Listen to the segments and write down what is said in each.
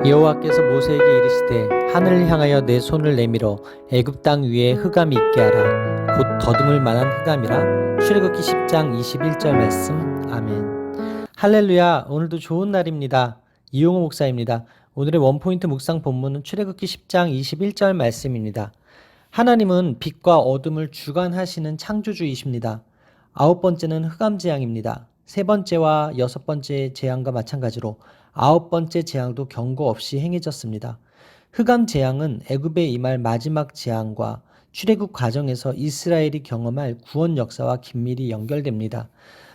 여호와께서 모세에게 이르시되 하늘을 향하여 내 손을 내밀어 애굽 땅 위에 흑암이 있게 하라. 곧 더듬을 만한 흑암이라. 출애굽기 10장 21절 말씀. 아멘. 할렐루야. 오늘도 좋은 날입니다. 이용호 목사입니다. 오늘의 원포인트 묵상 본문은 출애굽기 10장 21절 말씀입니다. 하나님은 빛과 어둠을 주관하시는 창조주이십니다. 9번째는 흑암 재앙입니다. 3번째와 6번째 재앙과 마찬가지로 9번째 재앙도 경고 없이 행해졌습니다. 흑암 재앙은 애굽에 임할 마지막 재앙과 출애굽 과정에서 이스라엘이 경험할 구원 역사와 긴밀히 연결됩니다.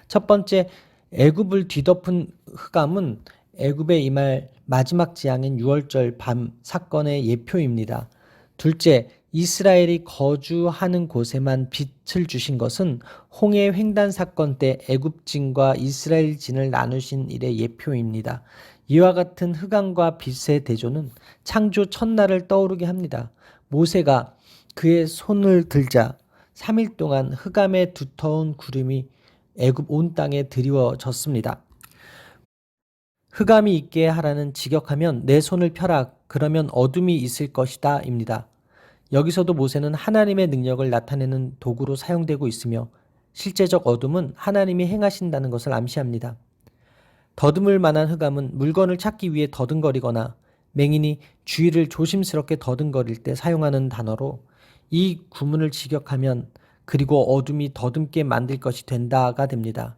첫 번째, 애굽을 뒤덮은 흑암은 애굽에 임할 마지막 재앙인 유월절 밤 사건의 예표입니다. 둘째, 이스라엘이 거주하는 곳에만 빛을 주신 것은 홍해 횡단 사건 때 애굽진과 이스라엘진을 나누신 일의 예표입니다. 이와 같은 흑암과 빛의 대조는 창조 첫날을 떠오르게 합니다. 모세가 그의 손을 들자 3일 동안 흑암의 두터운 구름이 애굽 온 땅에 드리워졌습니다. 흑암이 있게 하라는 직역하면 내 손을 펴라, 그러면 어둠이 있을 것이다 입니다. 여기서도 모세는 하나님의 능력을 나타내는 도구로 사용되고 있으며 실제적 어둠은 하나님이 행하신다는 것을 암시합니다. 더듬을 만한 흑암은 물건을 찾기 위해 더듬거리거나 맹인이 주위를 조심스럽게 더듬거릴 때 사용하는 단어로 이 구문을 직역하면 그리고 어둠이 더듬게 만들 것이 된다가 됩니다.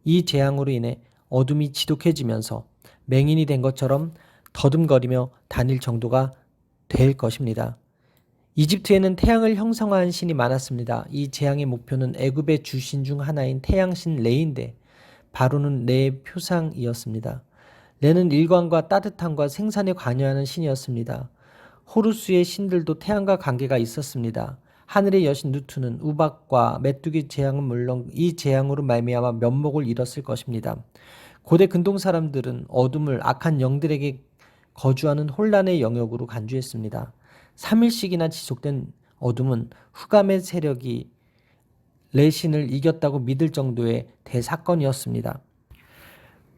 이 재앙으로 인해 어둠이 지독해지면서 맹인이 된 것처럼 더듬거리며 다닐 정도가 될 것입니다. 이집트에는 태양을 형상화한 신이 많았습니다. 이 재앙의 목표는 애굽의 주신 중 하나인 태양신 레인데 바로는 레의 표상이었습니다. 레는 일광과 따뜻함과 생산에 관여하는 신이었습니다. 호루스의 신들도 태양과 관계가 있었습니다. 하늘의 여신 누투는 우박과 메뚜기 재앙은 물론 이 재앙으로 말미암아 면목을 잃었을 것입니다. 고대 근동 사람들은 어둠을 악한 영들에게 거주하는 혼란의 영역으로 간주했습니다. 3일씩이나 지속된 어둠은 흑암의 세력이 레신을 이겼다고 믿을 정도의 대사건이었습니다.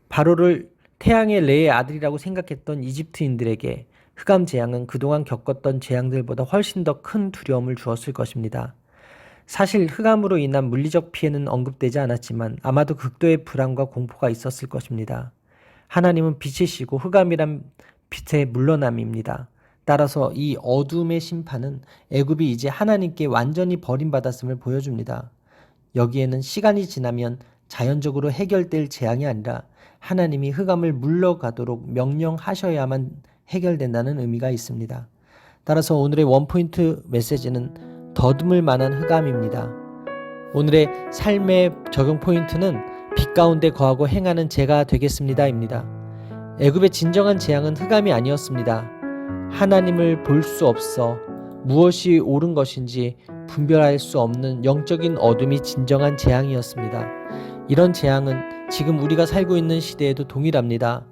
바로를 태양의 레의 아들이라고 생각했던 이집트인들에게 흑암 재앙은 그동안 겪었던 재앙들보다 훨씬 더 큰 두려움을 주었을 것입니다. 사실 흑암으로 인한 물리적 피해는 언급되지 않았지만 아마도 극도의 불안과 공포가 있었을 것입니다. 하나님은 빛이시고 흑암이란 빛의 물러남입니다. 따라서 이 어둠의 심판은 애굽이 이제 하나님께 완전히 버림받았음을 보여줍니다. 여기에는 시간이 지나면 자연적으로 해결될 재앙이 아니라 하나님이 흑암을 물러가도록 명령하셔야만 해결된다는 의미가 있습니다. 따라서 오늘의 원포인트 메시지는 더듬을 만한 흑암입니다. 오늘의 삶의 적용 포인트는 빛 가운데 거하고 행하는 제가 되겠습니다입니다. 애굽의 진정한 재앙은 흑암이 아니었습니다. 하나님을 볼 수 없어 무엇이 옳은 것인지 분별할 수 없는 영적인 어둠이 진정한 재앙이었습니다. 이런 재앙은 지금 우리가 살고 있는 시대에도 동일합니다.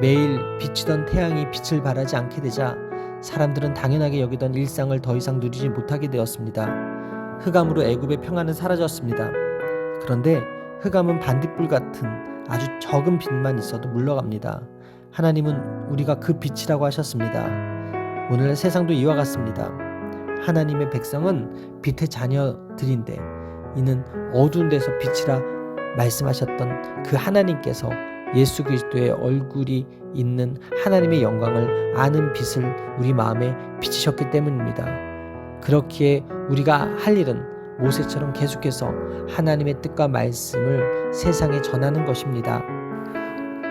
매일 비치던 태양이 빛을 발하지 않게 되자 사람들은 당연하게 여기던 일상을 더 이상 누리지 못하게 되었습니다. 흑암으로 애굽의 평안은 사라졌습니다. 그런데 흑암은 반딧불 같은 아주 적은 빛만 있어도 물러갑니다. 하나님은 우리가 그 빛이라고 하셨습니다. 오늘의 세상도 이와 같습니다. 하나님의 백성은 빛의 자녀들인데 이는 어두운 데서 빛이라 말씀하셨던 그 하나님께서 예수 그리스도의 얼굴이 있는 하나님의 영광을 아는 빛을 우리 마음에 비치셨기 때문입니다. 그렇기에 우리가 할 일은 모세처럼 계속해서 하나님의 뜻과 말씀을 세상에 전하는 것입니다.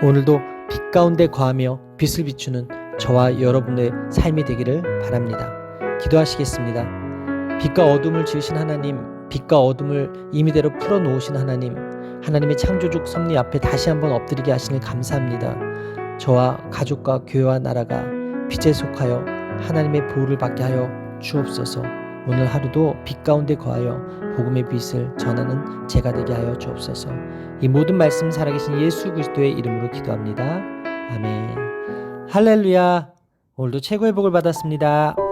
오늘도 빛 가운데 거하며 빛을 비추는 저와 여러분의 삶이 되기를 바랍니다. 기도하시겠습니다. 빛과 어둠을 지으신 하나님, 빛과 어둠을 임의대로 풀어놓으신 하나님, 하나님의 창조적 섭리 앞에 다시 한번 엎드리게 하시니 감사합니다. 저와 가족과 교회와 나라가 빛에 속하여 하나님의 보호를 받게 하여 주옵소서. 오늘 하루도 빛 가운데 거하여 복음의 빛을 전하는 제가 되게 하여 주옵소서. 이 모든 말씀 살아계신 예수 그리스도의 이름으로 기도합니다. 아멘. 할렐루야. 오늘도 최고의 복을 받았습니다.